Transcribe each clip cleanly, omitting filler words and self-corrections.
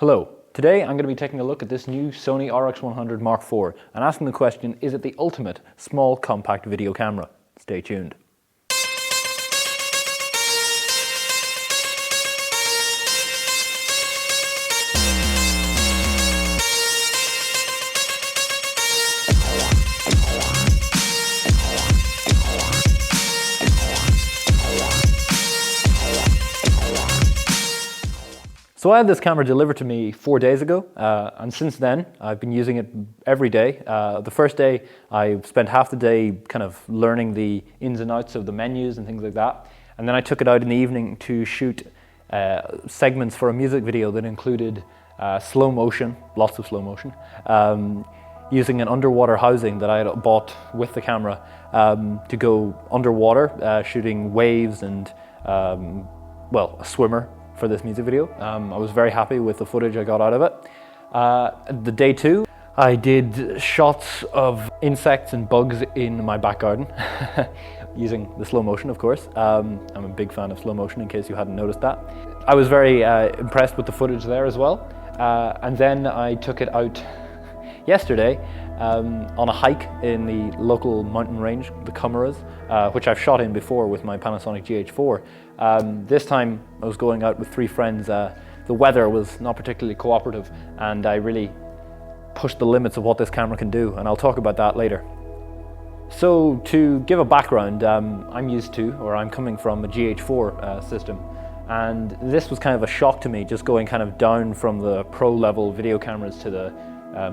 Hello, today I'm going to be taking a look at this new Sony RX100 IV and asking the question, is it the ultimate small compact video camera? Stay tuned. So I had this camera delivered to me 4 days ago, and since then I've been using it every day. The first day I spent half the day kind of learning the ins and outs of the menus and things like that, and then I took it out in the evening to shoot segments for a music video that included slow motion, lots of slow motion, using an underwater housing that I had bought with the camera to go underwater, shooting waves and, well, a swimmer for this music video. I was very happy with the footage I got out of it. The day two, I did shots of insects and bugs in my back garden, using the slow motion, of course. I'm a big fan of slow motion, in case you hadn't noticed that. I was very impressed with the footage there as well. And then I took it out yesterday on a hike in the local mountain range, the Comoras, which I've shot in before with my Panasonic GH4. This time I was going out with 3 friends. The weather was not particularly cooperative, and I really pushed the limits of what this camera can do, and I'll talk about that later. So to give a background, I'm coming from a GH4 system, and this was kind of a shock to me, just going kind of down from the pro level video cameras to the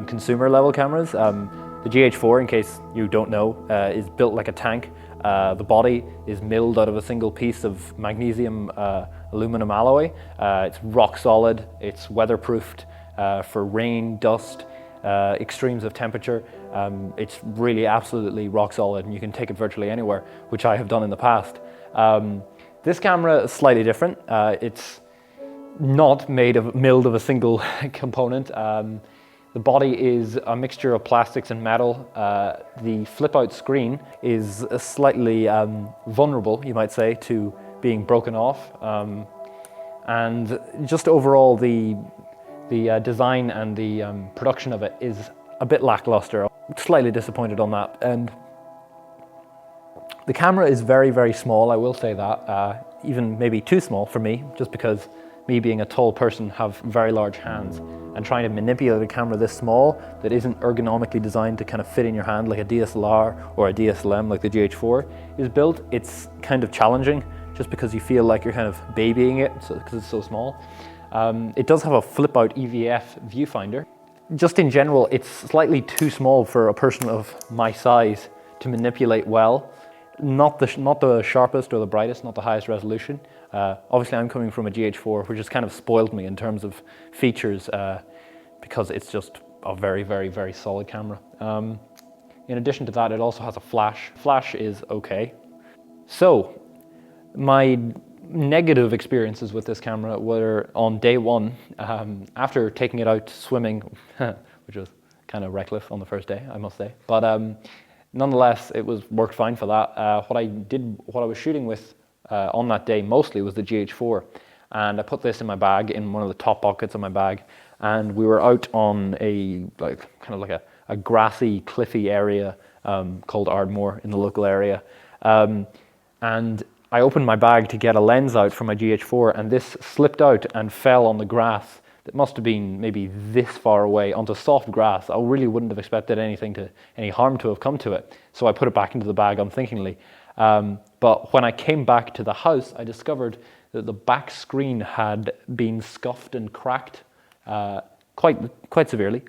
consumer level cameras. The GH4, in case you don't know, is built like a tank. The body is milled out of a single piece of magnesium aluminum alloy. It's rock solid, it's weatherproofed for rain, dust, extremes of temperature. It's really absolutely rock solid, and you can take it virtually anywhere, which I have done in the past. This camera is slightly different. It's not milled of a single component. The body is a mixture of plastics and metal. The flip-out screen is slightly vulnerable, you might say, to being broken off. And just overall, the design and the production of it is a bit lackluster. I'm slightly disappointed on that. And the camera is very, very small, I will say that. Even maybe too small for me, just because me being a tall person have very large hands, and trying to manipulate a camera this small that isn't ergonomically designed to kind of fit in your hand like a DSLR or a DSLM like the GH4 is built, it's kind of challenging just because you feel like you're kind of babying it because it's so small. It does have a flip-out EVF viewfinder. Just in general, it's slightly too small for a person of my size to manipulate well. Not the sharpest or the brightest, not the highest resolution. Obviously I'm coming from a GH4, which has kind of spoiled me in terms of features because it's just a very, very, very solid camera. In addition to that, it also has a flash. Flash is okay. So my negative experiences with this camera were on day one, after taking it out swimming, which was kind of reckless on the first day, I must say. But nonetheless, it worked fine for that. What I was shooting with on that day mostly was the GH4, and I put this in my bag, in one of the top pockets of my bag, and we were out on a grassy, cliffy area called Ardmore in the local area, and I opened my bag to get a lens out for my GH4, and this slipped out and fell on the grass. It must have been maybe this far away onto soft grass. I really wouldn't have expected any harm to have come to it. So I put it back into the bag unthinkingly. But when I came back to the house, I discovered that the back screen had been scuffed and cracked quite severely.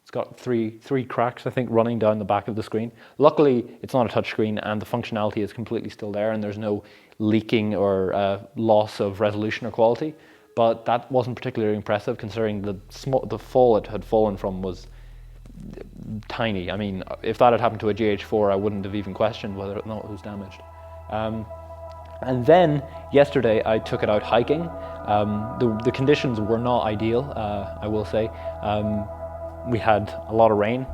It's got three cracks, I think, running down the back of the screen. Luckily, it's not a touch screen, and the functionality is completely still there, and there's no leaking or loss of resolution or quality. But that wasn't particularly impressive, considering the fall it had fallen from was tiny. I mean, if that had happened to a GH4, I wouldn't have even questioned whether or not it was damaged. And then yesterday I took it out hiking. The conditions were not ideal, I will say. We had a lot of rain,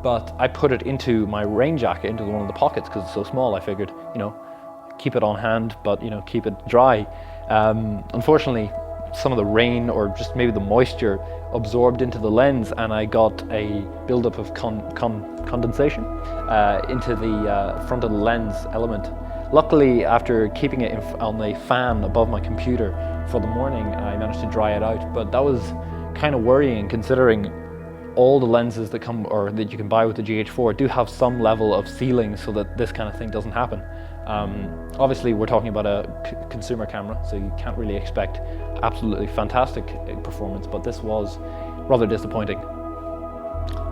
but I put it into my rain jacket, into one of the pockets, because it's so small. I figured, keep it on hand, but keep it dry. Unfortunately, some of the rain or just maybe the moisture absorbed into the lens, and I got a buildup of condensation into the front of the lens element. Luckily, after keeping it on a fan above my computer for the morning, I managed to dry it out, but that was kind of worrying considering all the lenses that come or that you can buy with the GH4 do have some level of sealing so that this kind of thing doesn't happen. Obviously we're talking about a consumer camera, so you can't really expect absolutely fantastic performance, but this was rather disappointing.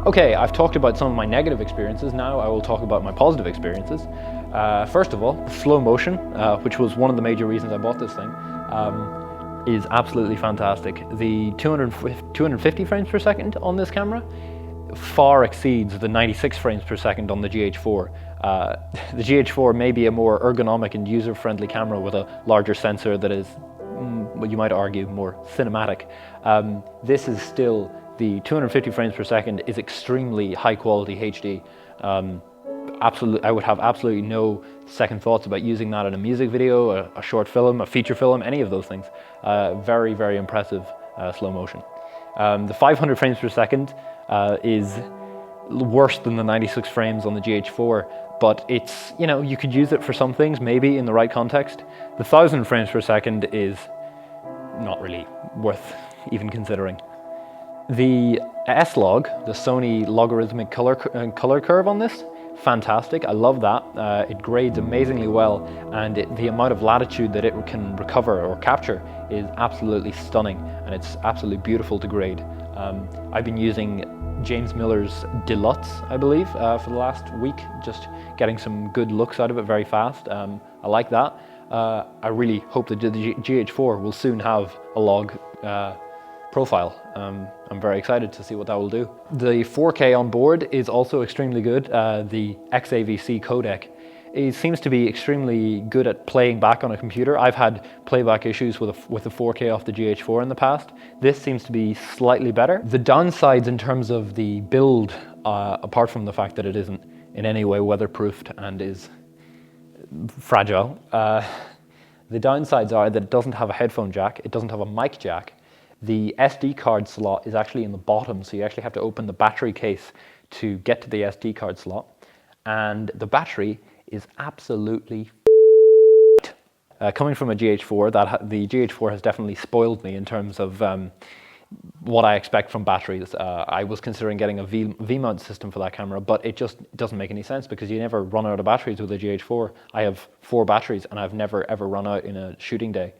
Okay, I've talked about some of my negative experiences. Now I will talk about my positive experiences. First of all, slow motion, which was one of the major reasons I bought this thing, is absolutely fantastic. The 250 frames per second on this camera far exceeds the 96 frames per second on the GH4. The GH4 may be a more ergonomic and user-friendly camera with a larger sensor that is, what you might argue, more cinematic. This is still, the 250 frames per second is extremely high quality HD. I would have absolutely no second thoughts about using that in a music video, a short film, a feature film, any of those things. Very, very impressive slow motion. The 500 frames per second is worse than the 96 frames on the GH4, but it's, you know, you could use it for some things, maybe in the right context. The 1000 frames per second is not really worth even considering. The S-Log, the Sony logarithmic color curve on this, fantastic. I love that. It grades amazingly well, and the amount of latitude that it can recover or capture is absolutely stunning, and it's absolutely beautiful to grade. I've been using James Miller's Deluxe, I believe, for the last week, just getting some good looks out of it very fast. I like that. I really hope that the GH4 will soon have a log profile. I'm very excited to see what that will do. The 4K on board is also extremely good. The XAVC codec, it seems to be extremely good at playing back on a computer. I've had playback issues with the 4K off the GH4 in the past. This seems to be slightly better. The downsides in terms of the build, apart from the fact that it isn't in any way weatherproofed and is fragile, the downsides are that it doesn't have a headphone jack, it doesn't have a mic jack. The SD card slot is actually in the bottom, so you actually have to open the battery case to get to the SD card slot. And the battery is absolutely coming from a GH4, the GH4 has definitely spoiled me in terms of what I expect from batteries. I was considering getting a V-mount system for that camera, but it just doesn't make any sense because you never run out of batteries with a GH4. I have 4 batteries and I've never ever run out in a shooting day.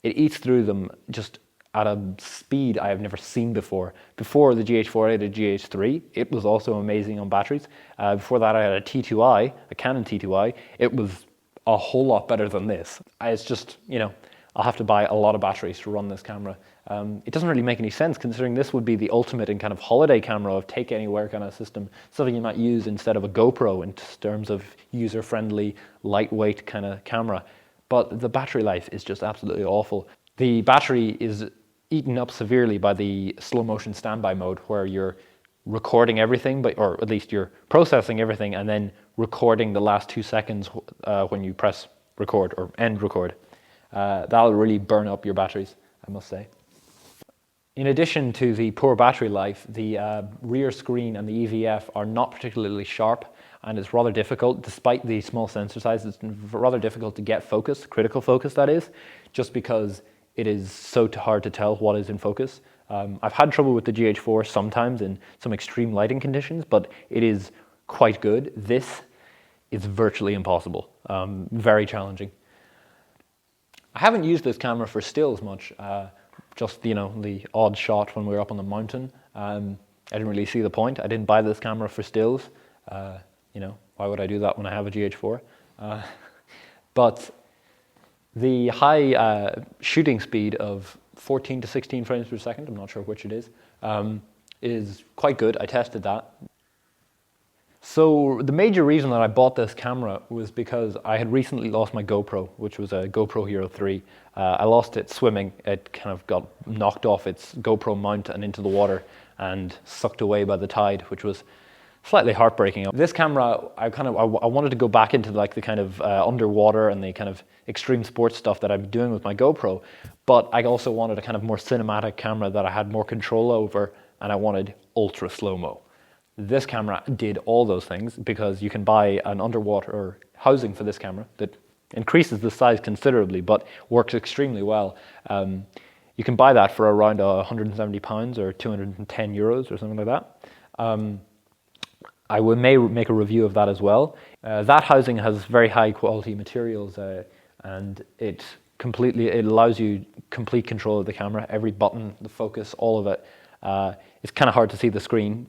It eats through them just at a speed I have never seen before. Before the GH4, I had a GH3. It was also amazing on batteries. Before that, I had a T2i, a Canon T2i. It was a whole lot better than this. It's just, you know, I'll have to buy a lot of batteries to run this camera. It doesn't really make any sense considering this would be the ultimate in kind of holiday camera of take anywhere kind of system, something you might use instead of a GoPro in terms of user-friendly, lightweight kind of camera. But the battery life is just absolutely awful. The battery is eaten up severely by the slow motion standby mode where you're recording everything, or at least you're processing everything and then recording the last 2 seconds when you press record or end record. That'll really burn up your batteries, I must say. In addition to the poor battery life, the rear screen and the EVF are not particularly sharp, and it's rather difficult, despite the small sensor size, it's rather difficult to get focus, critical focus that is, just because it is so hard to tell what is in focus. I've had trouble with the GH4 sometimes in some extreme lighting conditions, but it is quite good. This is virtually impossible, very challenging. I haven't used this camera for stills much, just, you know, the odd shot when we were up on the mountain. I didn't really see the point. I didn't buy this camera for stills. You know, why would I do that when I have a GH4? But the high shooting speed of 14 to 16 frames per second, I'm not sure which it is quite good. I tested that. So the major reason that I bought this camera was because I had recently lost my GoPro, which was a GoPro Hero 3. I lost it swimming. It kind of got knocked off its GoPro mount and into the water and sucked away by the tide, which was slightly heartbreaking. This camera, I wanted to go back into like the kind of underwater and the kind of extreme sports stuff that I'm doing with my GoPro, but I also wanted a kind of more cinematic camera that I had more control over, and I wanted ultra slow-mo. This camera did all those things because you can buy an underwater housing for this camera that increases the size considerably but works extremely well. You can buy that for around £170 or 210 euros or something like that. I may make a review of that as well. That housing has very high quality materials and it allows you complete control of the camera. Every button, the focus, all of it. It's kind of hard to see the screen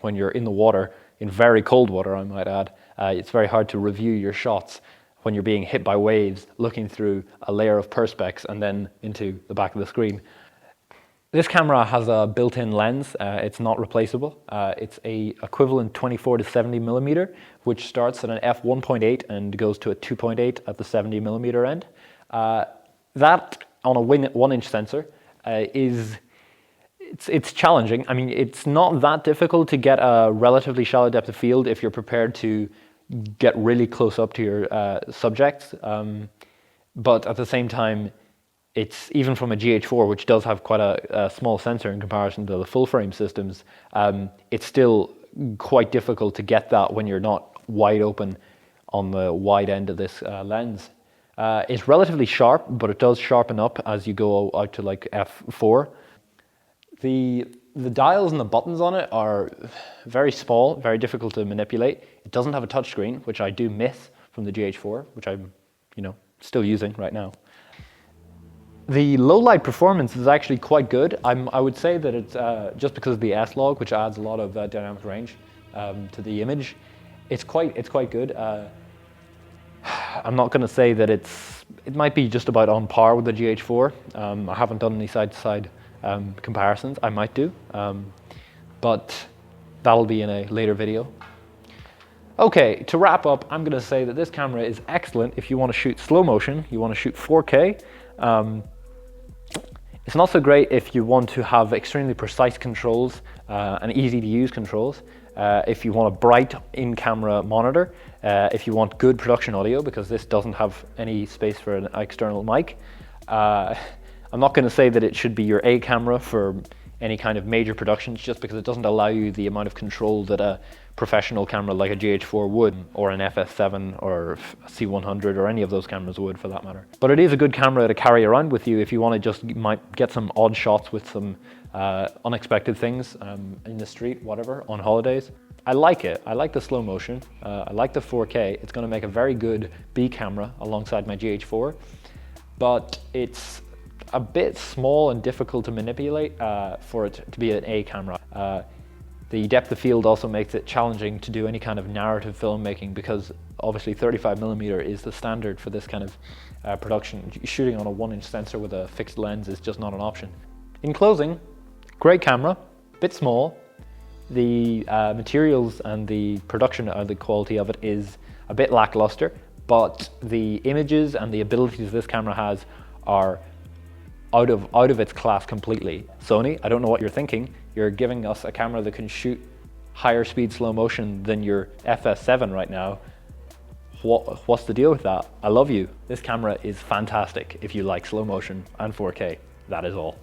when you're in the water, in very cold water I might add. It's very hard to review your shots when you're being hit by waves, looking through a layer of perspex and then into the back of the screen. This camera has a built-in lens. It's not replaceable. It's a equivalent 24 to 70 millimeter, which starts at an f1.8 and goes to a 2.8 at the 70 millimeter end. That on a 1-inch sensor it's challenging. I mean, it's not that difficult to get a relatively shallow depth of field if you're prepared to get really close up to your subjects. But at the same time, it's even from a GH4, which does have quite a small sensor in comparison to the full frame systems, it's still quite difficult to get that when you're not wide open on the wide end of this lens. It's relatively sharp, but it does sharpen up as you go out to like f4. The dials and the buttons on it are very small, very difficult to manipulate. It doesn't have a touchscreen, which I do miss from the GH4, which I'm, still using right now. The low light performance is actually quite good. I would say that it's just because of the S-Log, which adds a lot of dynamic range to the image. It's quite good. I'm not going to say that it might be just about on par with the GH4. I haven't done any side-to-side comparisons. I might do, but that'll be in a later video. Okay, to wrap up, I'm going to say that this camera is excellent if you want to shoot slow motion, you want to shoot 4K. It's not so great if you want to have extremely precise controls and easy to use controls. If you want a bright in-camera monitor, if you want good production audio, because this doesn't have any space for an external mic. I'm not going to say that it should be your A camera for any kind of major productions, just because it doesn't allow you the amount of control that a professional camera like a GH4 would, or an FS7 or a C100 or any of those cameras would for that matter. But it is a good camera to carry around with you if you want to just might get some odd shots with some unexpected things in the street, whatever, on holidays. I like it. I like the slow motion. I like the 4K. It's going to make a very good B camera alongside my GH4, but it's a bit small and difficult to manipulate for it to be an A camera. The depth of field also makes it challenging to do any kind of narrative filmmaking, because obviously 35mm is the standard for this kind of production. Shooting on a 1-inch sensor with a fixed lens is just not an option. In closing, great camera, bit small. The materials and the production or the quality of it is a bit lackluster, but the images and the abilities this camera has are out of its class completely. Sony, I don't know what you're thinking. You're giving us a camera that can shoot higher speed slow motion than your FS7 right now. What's the deal with that? I love you. This camera is fantastic if you like slow motion and 4K. That is all.